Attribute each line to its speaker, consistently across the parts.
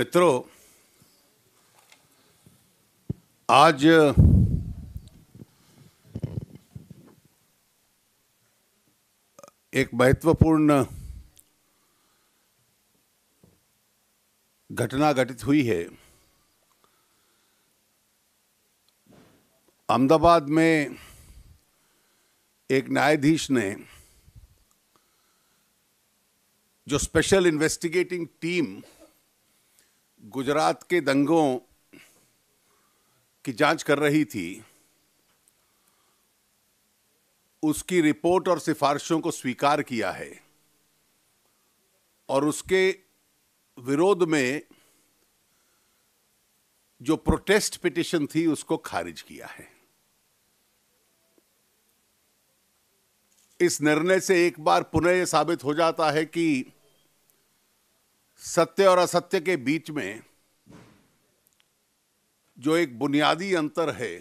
Speaker 1: मित्रों, आज एक महत्वपूर्ण घटना घटित हुई है। अहमदाबाद में एक न्यायाधीश ने जो स्पेशल इन्वेस्टिगेटिंग टीम गुजरात के दंगों की जांच कर रही थी, उसकी रिपोर्ट और सिफारिशों को स्वीकार किया है और उसके विरोध में जो प्रोटेस्ट पिटीशन थी उसको खारिज किया है। इस निर्णय से एक बार पुनः यह साबित हो जाता है कि सत्य और असत्य के बीच में जो एक बुनियादी अंतर है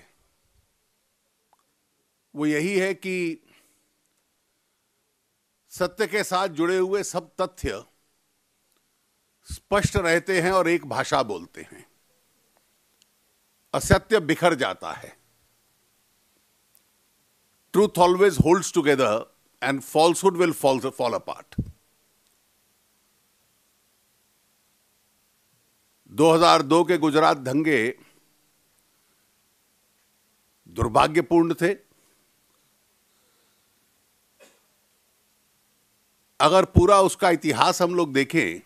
Speaker 1: वो यही है कि सत्य के साथ जुड़े हुए सब तथ्य स्पष्ट रहते हैं और एक भाषा बोलते हैं। असत्य बिखर जाता है। Truth always holds together and falsehood will fall apart. 2002 के गुजरात दंगे दुर्भाग्यपूर्ण थे। अगर पूरा उसका इतिहास हम लोग देखें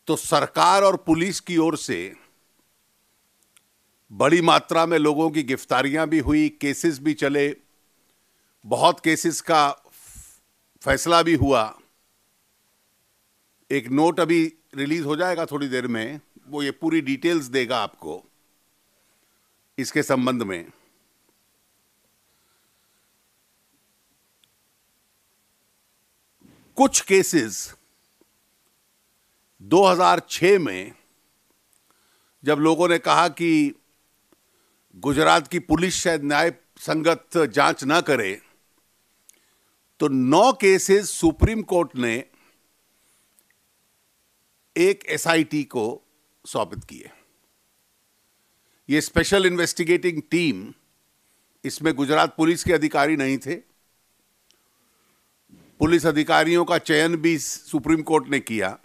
Speaker 1: तो सरकार और पुलिस की ओर से बड़ी मात्रा में लोगों की गिरफ्तारियां भी हुई, केसेस भी चले, बहुत केसेस का फैसला भी हुआ। एक नोट अभी रिलीज हो जाएगा थोड़ी देर में, वो ये पूरी डिटेल्स देगा आपको इसके संबंध में। कुछ केसेस 2006 में जब लोगों ने कहा कि गुजरात की पुलिस शायद न्याय संगत जांच ना करे, तो 9 केसेस सुप्रीम कोर्ट ने एक एसआईटी को सौंपित किए। ये स्पेशल इन्वेस्टिगेटिंग टीम, इसमें गुजरात पुलिस के अधिकारी नहीं थे। पुलिस अधिकारियों का चयन भी सुप्रीम कोर्ट ने किया।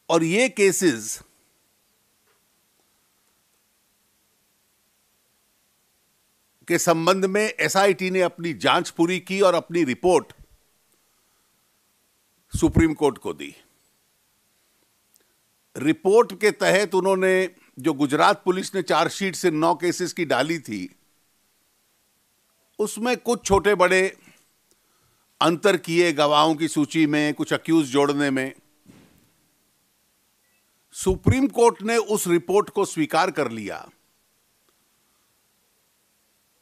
Speaker 1: और ये केसेस के संबंध में एसआईटी ने अपनी जांच पूरी की और अपनी रिपोर्ट सुप्रीम कोर्ट को दी। रिपोर्ट के तहत उन्होंने जो गुजरात पुलिस ने चार्जशीट से 9 केसेस की डाली थी, उसमें कुछ छोटे बड़े अंतर किए गवाहों की सूची में, कुछ अक्यूज जोड़ने में। सुप्रीम कोर्ट ने उस रिपोर्ट को स्वीकार कर लिया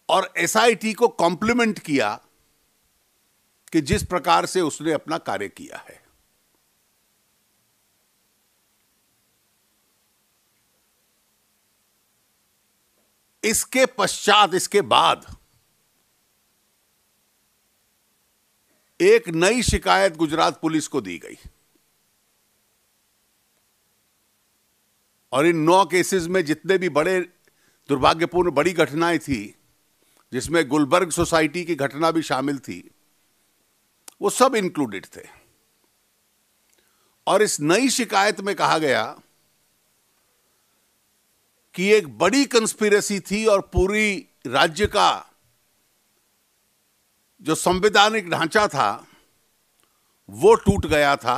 Speaker 1: और एसआईटी को कॉम्प्लीमेंट किया कि जिस प्रकार से उसने अपना कार्य किया है। इसके पश्चात, इसके बाद एक नई शिकायत गुजरात पुलिस को दी गई और इन 9 केसेस में जितने भी बड़े दुर्भाग्यपूर्ण बड़ी घटनाएं थी, जिसमें गुलबर्ग सोसाइटी की घटना भी शामिल थी, वो सब इंक्लूडेड थे। और इस नई शिकायत में कहा गया कि एक बड़ी कंस्पिरेसी थी और पूरी राज्य का जो संवैधानिक ढांचा था वो टूट गया था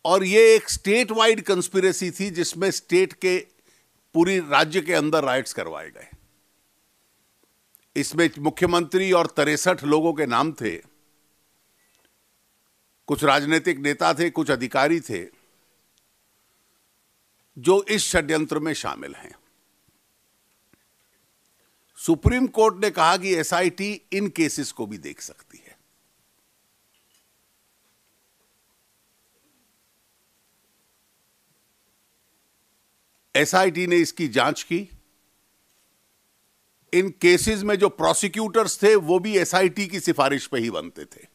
Speaker 1: और ये एक स्टेट वाइड कंस्पिरेसी थी जिसमें स्टेट के पूरी राज्य के अंदर राइट्स करवाए गए। इसमें मुख्यमंत्री और 63 लोगों के नाम थे। कुछ राजनीतिक नेता थे, कुछ अधिकारी थे जो इस षड्यंत्र में शामिल हैं। सुप्रीम कोर्ट ने कहा कि एसआईटी इन केसेस को भी देख सकती है। एसआईटी ने इसकी जांच की इन केसेस में जो प्रोसिक्यूटर्स थे वो भी एसआईटी की सिफारिश पे ही बनते थे,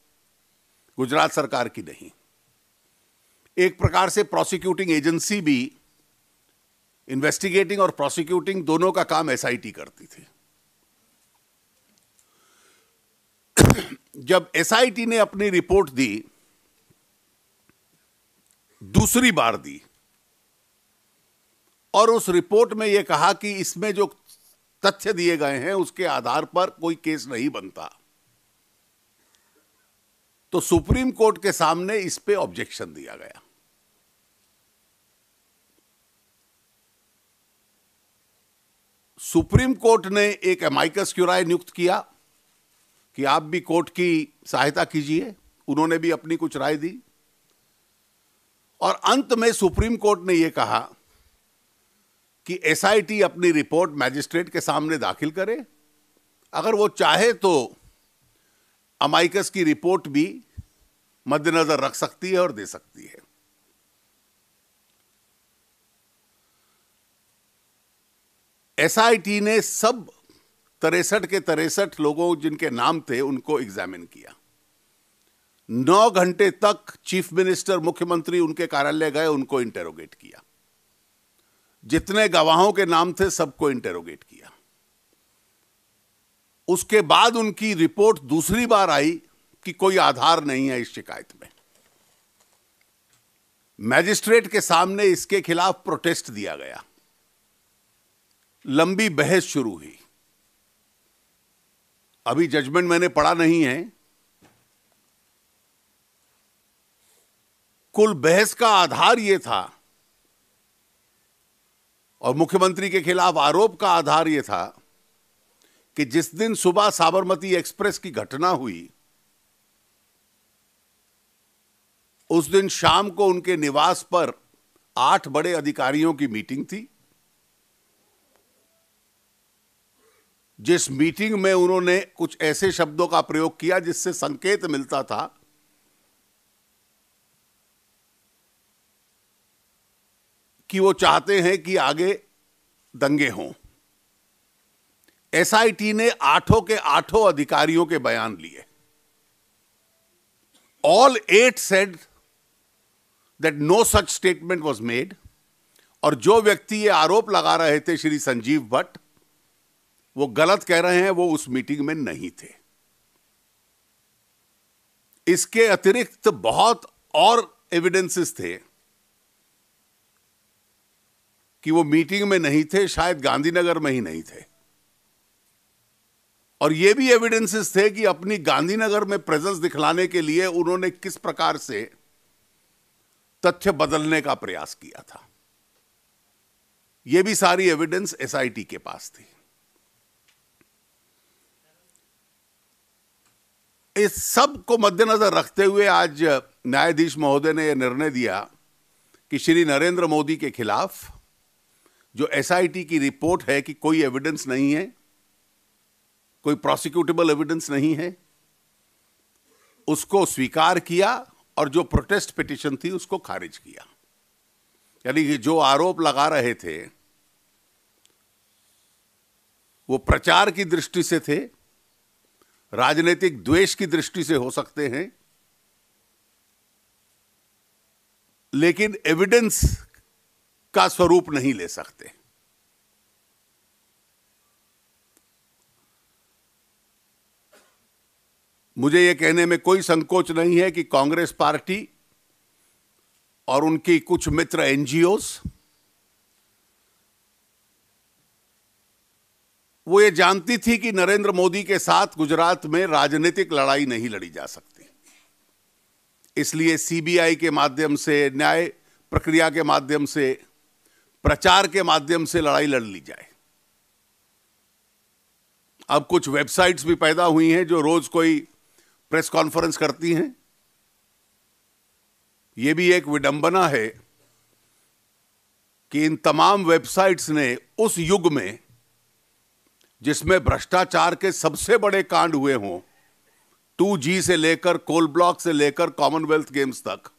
Speaker 1: गुजरात सरकार की नहीं। एक प्रकार से प्रोसिक्यूटिंग एजेंसी भी, इन्वेस्टिगेटिंग और प्रोसिक्यूटिंग दोनों का काम एसआईटी करती थी। जब एसआईटी ने अपनी रिपोर्ट दी, दूसरी बार दी, और उस रिपोर्ट में यह कहा कि इसमें जो तथ्य दिए गए हैं उसके आधार पर कोई केस नहीं बनता, तो सुप्रीम कोर्ट के सामने इस पे ऑब्जेक्शन दिया गया। सुप्रीम कोर्ट ने एक अमाइकस क्यूराई नियुक्त किया कि आप भी कोर्ट की सहायता कीजिए। उन्होंने भी अपनी कुछ राय दी, और अंत में सुप्रीम कोर्ट ने यह कहा कि एसआईटी अपनी रिपोर्ट मैजिस्ट्रेट के सामने दाखिल करे। अगर वो चाहे तो अमाइकस की रिपोर्ट भी मद्देनजर रख सकती है और दे सकती है। एसआईटी ने सब 63 के 63 लोगों जिनके नाम थे उनको एग्जामिन किया। 9 घंटे तक चीफ मिनिस्टर, मुख्यमंत्री उनके कार्यालय गए, उनको इंटेरोगेट किया। जितने गवाहों के नाम थे सबको इंटेरोगेट किया। उसके बाद उनकी रिपोर्ट दूसरी बार आई कि कोई आधार नहीं है इस शिकायत में। मैजिस्ट्रेट के सामने इसके खिलाफ प्रोटेस्ट दिया गया। लंबी बहस शुरू हुई। अभी जजमेंट मैंने पढ़ा नहीं है। कुल बहस का आधार यह था, और मुख्यमंत्री के खिलाफ आरोप का आधार यह था कि जिस दिन सुबह साबरमती एक्सप्रेस की घटना हुई, उस दिन शाम को उनके निवास पर 8 बड़े अधिकारियों की मीटिंग थी, जिस मीटिंग में उन्होंने कुछ ऐसे शब्दों का प्रयोग किया जिससे संकेत मिलता था कि वो चाहते हैं कि आगे दंगे हों। एसआईटी ने 8 के 8 अधिकारियों के बयान लिए। All 8 said that no such statement was made, और जो व्यक्ति ये आरोप लगा रहे थे, श्री संजीव भट्ट, वो गलत कह रहे हैं, वो उस मीटिंग में नहीं थे। इसके अतिरिक्त बहुत और एविडेंसेस थे कि वो मीटिंग में नहीं थे, शायद गांधीनगर में ही नहीं थे। और ये भी एविडेंसेस थे कि अपनी गांधीनगर में प्रेजेंस दिखलाने के लिए उन्होंने किस प्रकार से तथ्य बदलने का प्रयास किया था। ये भी सारी एविडेंस एसआईटी के पास थी। इस सब को मद्देनजर रखते हुए आज न्यायाधीश महोदय ने यह निर्णय दिया कि श्री नरेंद्र मोदी के खिलाफ जो एसआईटी की रिपोर्ट है कि कोई एविडेंस नहीं है, कोई प्रोसिक्यूटेबल एविडेंस नहीं है, उसको स्वीकार किया, और जो प्रोटेस्ट पिटीशन थी उसको खारिज किया। यानी कि जो आरोप लगा रहे थे वो प्रचार की दृष्टि से थे, राजनीतिक द्वेष की दृष्टि से हो सकते हैं, लेकिन एविडेंस का स्वरूप नहीं ले सकते। मुझे यह कहने में कोई संकोच नहीं है कि कांग्रेस पार्टी और उनकी कुछ मित्र एनजीओस, वो ये जानती थी कि नरेंद्र मोदी के साथ गुजरात में राजनीतिक लड़ाई नहीं लड़ी जा सकती। इसलिए सीबीआई के माध्यम से, न्याय प्रक्रिया के माध्यम से, प्रचार के माध्यम से लड़ाई लड़ ली जाए। अब कुछ वेबसाइट्स भी पैदा हुई हैं जो रोज कोई प्रेस कॉन्फ्रेंस करती हैं। यह भी एक विडंबना है कि इन तमाम वेबसाइट्स ने उस युग में जिसमें भ्रष्टाचार के सबसे बड़े कांड हुए हों, 2G से लेकर कोल ब्लॉक से लेकर कॉमनवेल्थ गेम्स तक,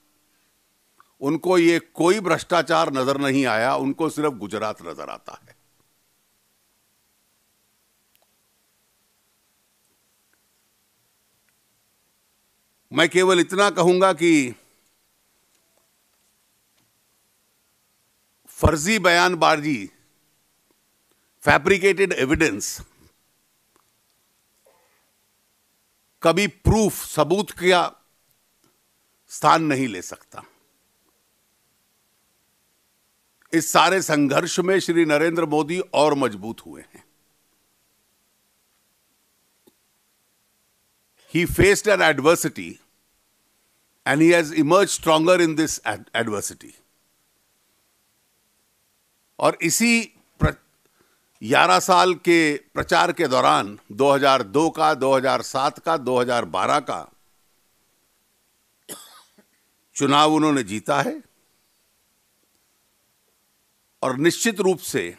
Speaker 1: उनको ये कोई भ्रष्टाचार नजर नहीं आया। उनको सिर्फ गुजरात नजर आता है। मैं केवल इतना कहूंगा कि फर्जी बयानबाजी, फैब्रिकेटेड एविडेंस कभी प्रूफ, सबूत का स्थान नहीं ले सकता। इस सारे संघर्ष में श्री नरेंद्र मोदी और मजबूत हुए हैं। He faced an adversity and he has emerged stronger in this adversity. और इसी 11 साल के प्रचार के दौरान 2002 का, 2007 का, 2012 का चुनाव उन्होंने जीता है। और निश्चित रूप से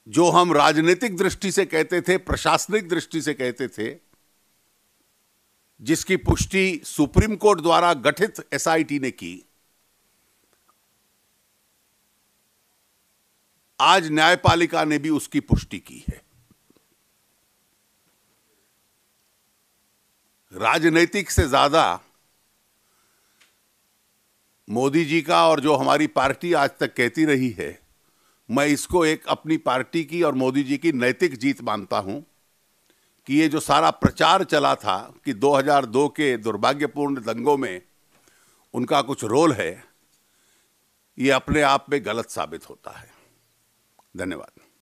Speaker 1: जो हम राजनीतिक दृष्टि से कहते थे, प्रशासनिक दृष्टि से कहते थे, जिसकी पुष्टि सुप्रीम कोर्ट द्वारा गठित एसआईटी ने की, आज न्यायपालिका ने भी उसकी पुष्टि की है। राजनीतिक से ज्यादा मोदी जी का, और जो हमारी पार्टी आज तक कहती रही है, मैं इसको एक अपनी पार्टी की और मोदी जी की नैतिक जीत मानता हूं कि ये जो सारा प्रचार चला था कि 2002 के दुर्भाग्यपूर्ण दंगों में उनका कुछ रोल है, ये अपने आप में गलत साबित होता है। धन्यवाद।